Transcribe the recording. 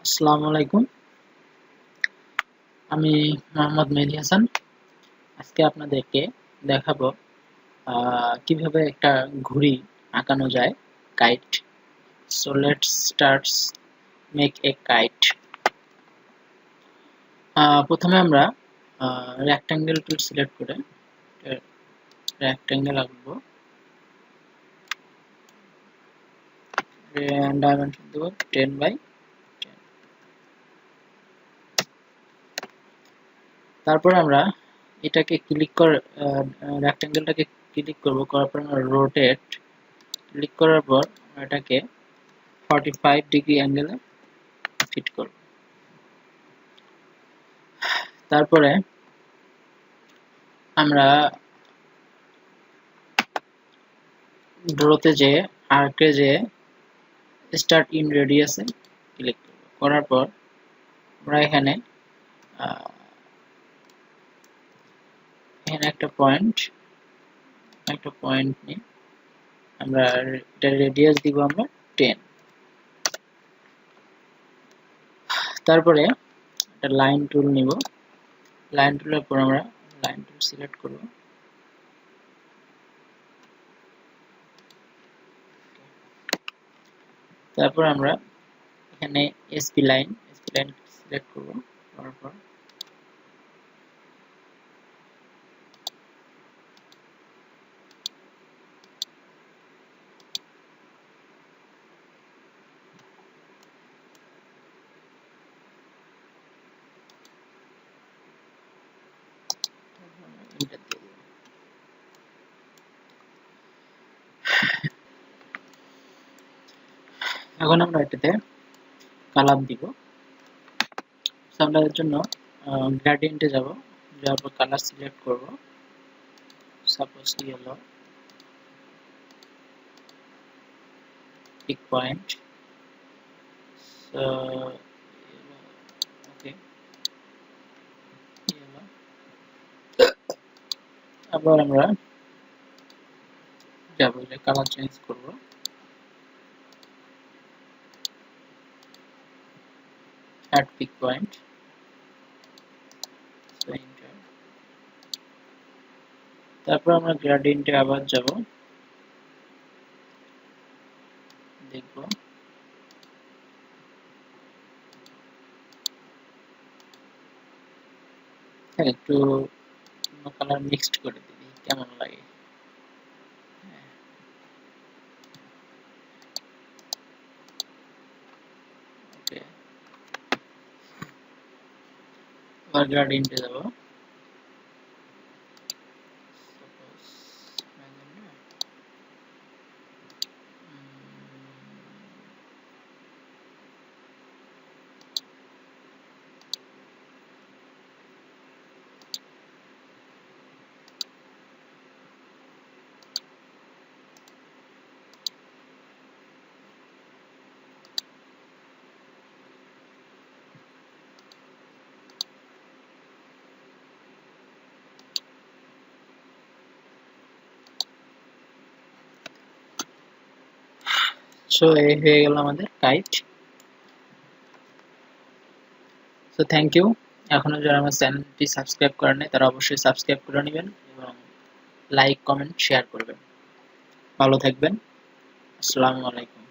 আসসালামু আলাইকুম। আমি মোহাম্মদ মেহেদী হাসান। আজকে আপনাদেরকে দেখাবো কিভাবে একটা ঘুড়ি আঁকানো যায়, kite. So let's start make a kite. প্রথমে আমরা রেক্ট্যাঙ্গেল টুল সিলেক্ট করে রেক্ট্যাঙ্গেল আঁকবো। ডাইমেনশন দেব 10 by 10। তারপর আমরা এটাকে ক্লিক করে রেক্ট্যাঙ্গেলটাকে ক্লিক করব, করার পর আমরা রোটেট ক্লিক করার পর এটাকে 45 ডিগ্রি অ্যাঙ্গেলে ফিট করব। তারপরে আমরা ড্রতে যে আর্কে যে স্টার্ট ইন রেডিয়াসে ক্লিক করব। করার পর আমরা এখানে একটা পয়েন্ট নিই। আমরা এটা রেডিয়াস দিব আমরা 10। তারপরে একটা লাইন টুল নিব। লাইন টুলের পর আমরা লাইন টুল সিলেক্ট করব। তারপর আমরা এখানে এসপি লাইন সিলেক্ট করব। করার পর এন্টার দিয়ে দেব। এখন আমরা এটাতে কালার দিব। আমরা এর জন্য গ্রেডিয়েন্টে যাব, যাওয়ার পর কালার সিলেক্ট করব, suppose yellow, pick point, so okay yellow. আবার আমরা যাব যে কালার চেঞ্জ করব, add pick point, so enter. তারপর আমরা গ্রেডিয়েন্টে আবার যাব, দেখব একটু কালার মিক্সড করে দিই কেমন লাগে। ওকে, আবার গ্রেডিয়েন্টে যাব, সো এই হয়ে গেল আমাদের কাইট। So thank you. এখনো যারা আমার চ্যানেলটি সাবস্ক্রাইব করেন নাই তারা অবশ্যই সাবস্ক্রাইব করে নেবেন এবং লাইক কমেন্ট শেয়ার করবেন। ভালো থাকবেন। আসসালামু আলাইকুম।